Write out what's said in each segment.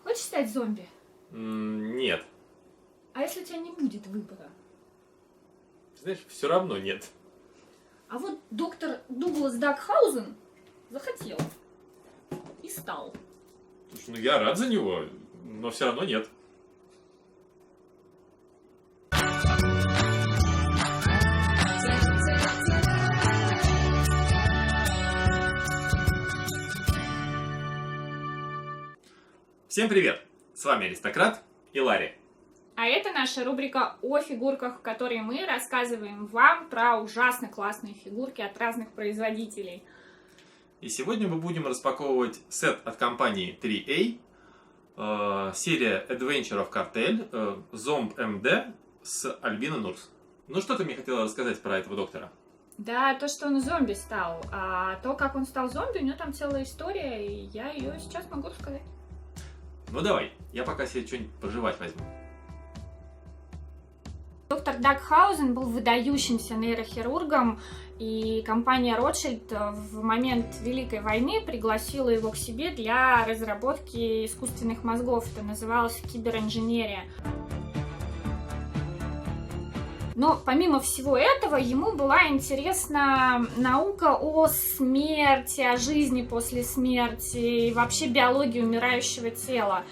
Хочешь стать зомби? Нет. А если у тебя не будет выбора? Знаешь, все равно нет. А вот доктор Дуглас Дакхаузен захотел и стал. Слушай, ну я рад за него, но все равно нет. Всем привет! С вами Аристократ и Ларри. А это наша рубрика о фигурках, в которой мы рассказываем вам про ужасно классные фигурки от разных производителей. И сегодня мы будем распаковывать сет от компании 3A, серия Adventure of Cartel, Zomb MD с Альбина Нурс. Ну что ты мне хотела рассказать про этого доктора? Да, то, что он зомби стал, а то, как он стал зомби, у него там целая история, и я ее сейчас могу рассказать. Ну давай, я пока себе что-нибудь пожевать возьму. Доктор Дакхаузен был выдающимся нейрохирургом, и компания Ротшильд в момент Великой войны пригласила его к себе для разработки искусственных мозгов. Это называлось киберинженерия. Но помимо всего этого, ему была интересна наука о смерти, о жизни после смерти и вообще биологии умирающего тела.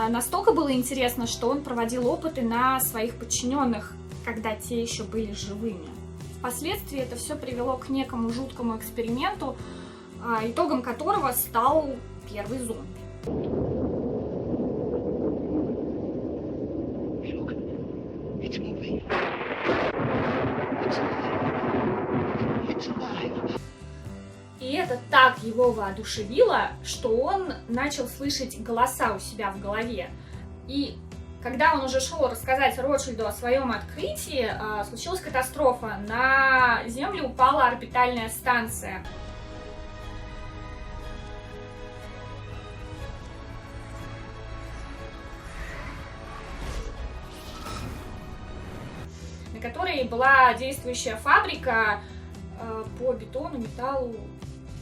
Настолько было интересно, что он проводил опыты на своих подчиненных, когда те еще были живыми. Впоследствии это все привело к некому жуткому эксперименту, итогом которого стал первый зомби. И это так его воодушевило, что он начал слышать голоса у себя в голове. И когда он уже шел рассказать Ротшильду о своем открытии, случилась катастрофа. На Землю упала орбитальная станция. На которой была действующая фабрика по бетону, металлу,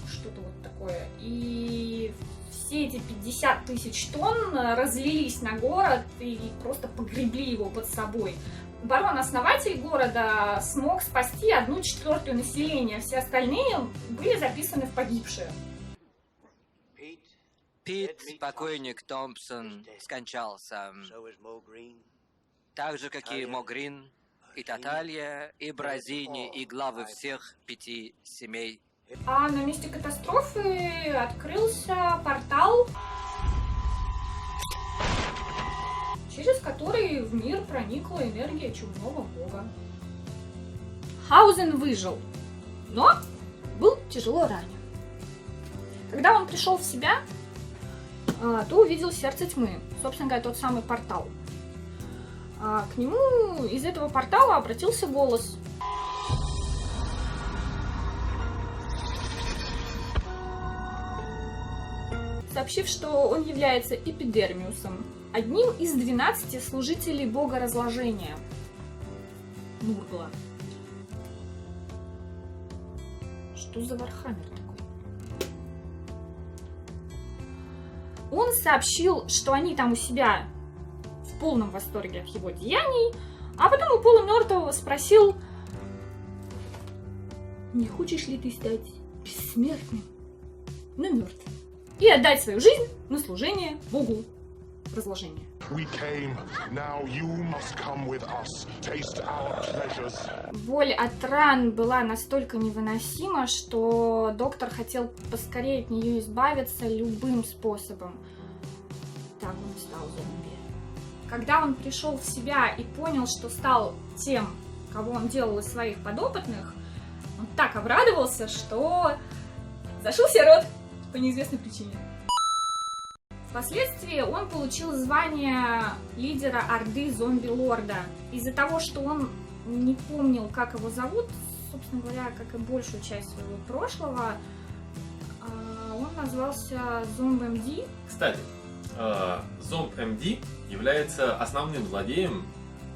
что-то вот такое. И все эти 50 тысяч тонн разлились на город и просто погребли его под собой. Барон-основатель города смог спасти 1/4 населения, все остальные были записаны в погибшие. Пит, покойник Томпсон, скончался. Так же, как и Мо Грин, и Таталья, и Бразини, и главы всех 5 семей. А на месте катастрофы открылся портал, через который в мир проникла энергия чумного бога. Хаузен выжил, но был тяжело ранен. Когда он пришел в себя, то увидел сердце тьмы, собственно говоря, тот самый портал. К нему из этого портала обратился голос. Сообщив, что он является эпидермиусом, одним из 12 служителей бога разложения Нургла. Что за Вархаммер такой? Он сообщил, что они там у себя в полном восторге от его деяний, а потом у полумертвого спросил: не хочешь ли ты стать бессмертным, но мертвым, и отдать свою жизнь на служение богу разложения. Боль от ран была настолько невыносима, что доктор хотел поскорее от нее избавиться любым способом. Так он стал зомби. Когда он пришел в себя и понял, что стал тем, кого он делал из своих подопытных, он так обрадовался, что зашился рот по неизвестной причине. Впоследствии он получил звание лидера Орды Зомби-Лорда. Из-за того, что он не помнил, как его зовут, собственно говоря, как и большую часть своего прошлого, он назвался Zomb MD. Кстати, Zomb MD является основным злодеем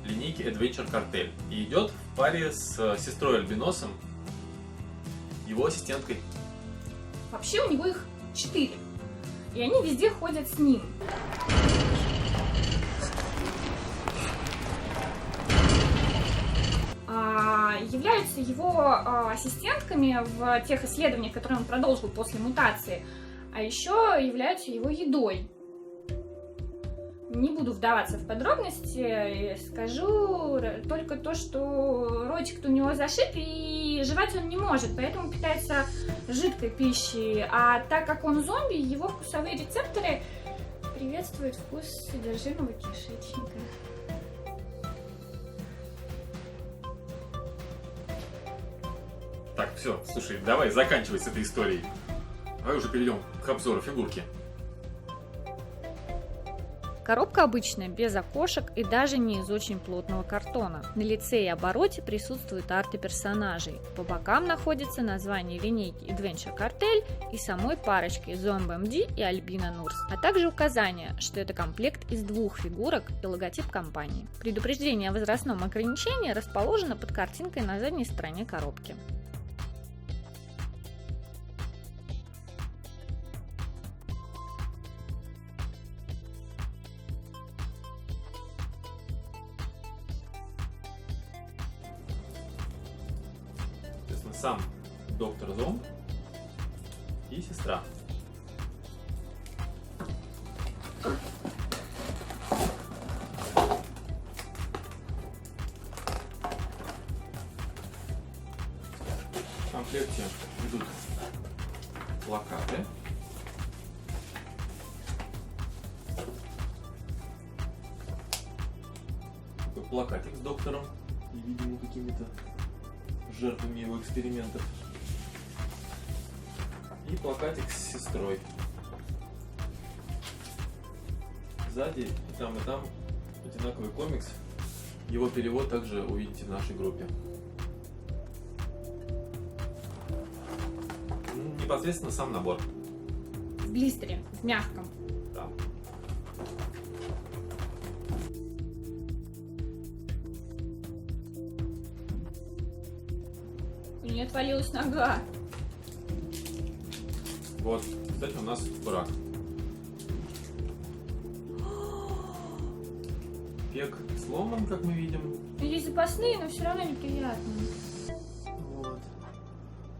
линейки Adventure Cartel и идет в паре с сестрой Альбиносом, его ассистенткой. Вообще у него их 4. И они везде ходят с ним. Являются его ассистентками в тех исследованиях, которые он продолжил после мутации, а еще являются его едой. Не буду вдаваться в подробности, скажу только то, что ротик-то у него зашит, и жевать он не может, поэтому питается жидкой пищей. А так как он зомби, его вкусовые рецепторы приветствуют вкус содержимого кишечника. Так, все, слушай, давай заканчивай с этой историей. Давай уже перейдем к обзору фигурки. Коробка обычная, без окошек и даже не из очень плотного картона. На лице и обороте присутствуют арты персонажей. По бокам находится название линейки Adventure Cartel и самой парочки Zomb MD и Albina Nurse, а также указание, что это комплект из 2 фигурок и логотип компании. Предупреждение о возрастном ограничении расположено под картинкой на задней стороне коробки. Сам доктор Зомб и сестра. В комплекте идут плакаты. Такой плакатик с доктором и, видимо, какими-то жертвами его экспериментов. И плакатик с сестрой. Сзади и там одинаковый комикс. Его перевод также увидите в нашей группе. Непосредственно сам набор. В блистере, в мягком. Да. У нее отвалилась нога. Вот, кстати, у нас брак. Пег сломан, как мы видим. Есть запасные, но все равно неприятно. Вот.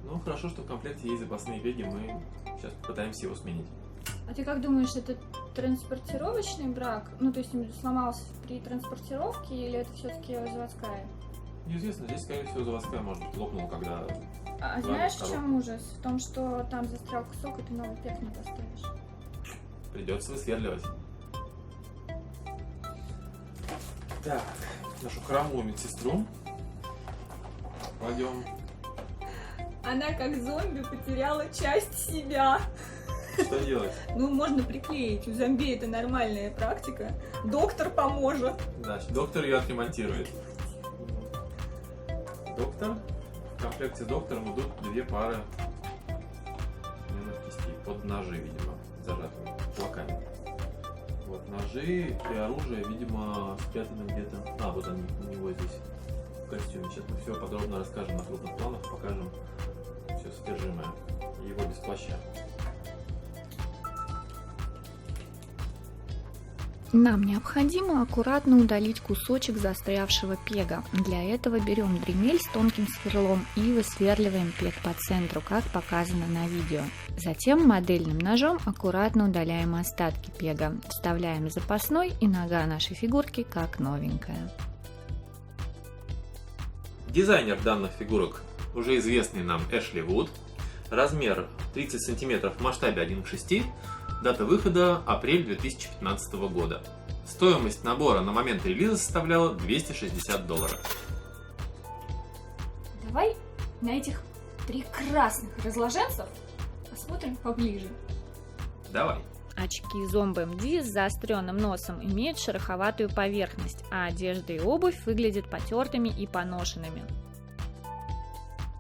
Ну, хорошо, что в комплекте есть запасные пеги, мы сейчас попытаемся его сменить. А ты как думаешь, это транспортировочный брак? Ну, то есть сломался при транспортировке или это все-таки заводская? Неизвестно, здесь, скорее всего, заводская, может быть, лопнула, когда... А знаешь, в чем ужас? В том, что там застрял кусок, и ты новый пег не поставишь. Придется высверливать. Так, нашу хромую медсестру кладем. Она как зомби потеряла часть себя. Что делать? Ну, можно приклеить. У зомби это нормальная практика. Доктор поможет. Да, доктор ее отремонтирует. Доктор. В комплекте с доктором идут 2 пары кистей под ножи, видимо, зажатыми кулаками. Вот ножи и оружие, видимо, спрятаны где-то. А, вот они у него здесь в костюме. Сейчас мы все подробно расскажем на крупных планах, покажем все содержимое его без плаща. Нам необходимо аккуратно удалить кусочек застрявшего пега. Для этого берем дремель с тонким сверлом и высверливаем пег по центру, как показано на видео. Затем модельным ножом аккуратно удаляем остатки пега, вставляем запасной, и нога нашей фигурки как новенькая. Дизайнер данных фигурок уже известный нам Эшли Вуд. Размер 30 см в масштабе 1:6. Дата выхода – апрель 2015 года. Стоимость набора на момент релиза составляла $260. Давай на этих прекрасных разложенцев посмотрим поближе. Давай. Очки Zomb MD с заостренным носом имеют шероховатую поверхность, а одежда и обувь выглядят потертыми и поношенными.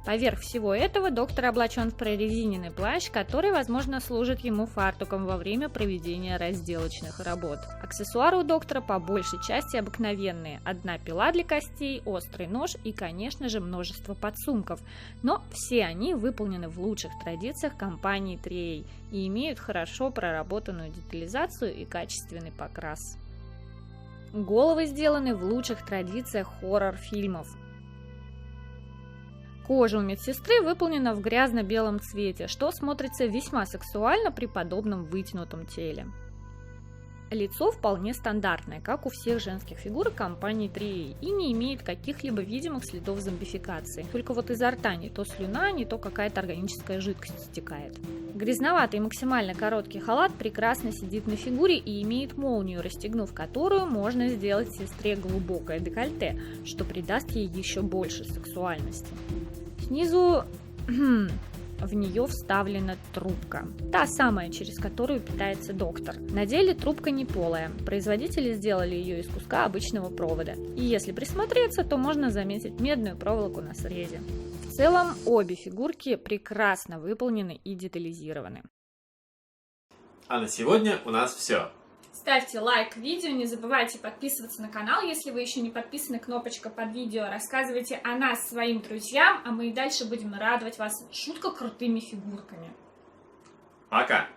Поверх всего этого доктор облачен в прорезиненный плащ, который, возможно, служит ему фартуком во время проведения разделочных работ. Аксессуары у доктора по большей части обыкновенные. Одна пила для костей, острый нож и, конечно же, множество подсумков. Но все они выполнены в лучших традициях компании 3A и имеют хорошо проработанную детализацию и качественный покрас. Головы сделаны в лучших традициях хоррор-фильмов. Кожа у медсестры выполнена в грязно-белом цвете, что смотрится весьма сексуально при подобном вытянутом теле. Лицо вполне стандартное, как у всех женских фигурок компании 3A, и не имеет каких-либо видимых следов зомбификации. Только вот изо рта не то слюна, не то какая-то органическая жидкость стекает. Грязноватый и максимально короткий халат прекрасно сидит на фигуре и имеет молнию, расстегнув которую можно сделать сестре глубокое декольте, что придаст ей еще больше сексуальности. Снизу в нее вставлена трубка, та самая, через которую питается доктор. На деле трубка не полая, производители сделали ее из куска обычного провода, и если присмотреться, то можно заметить медную проволоку на срезе. В целом, обе фигурки прекрасно выполнены и детализированы. А на сегодня у нас все. Ставьте лайк видео, не забывайте подписываться на канал, если вы еще не подписаны, кнопочка под видео. Рассказывайте о нас своим друзьям, а мы и дальше будем радовать вас жутко крутыми фигурками. Пока!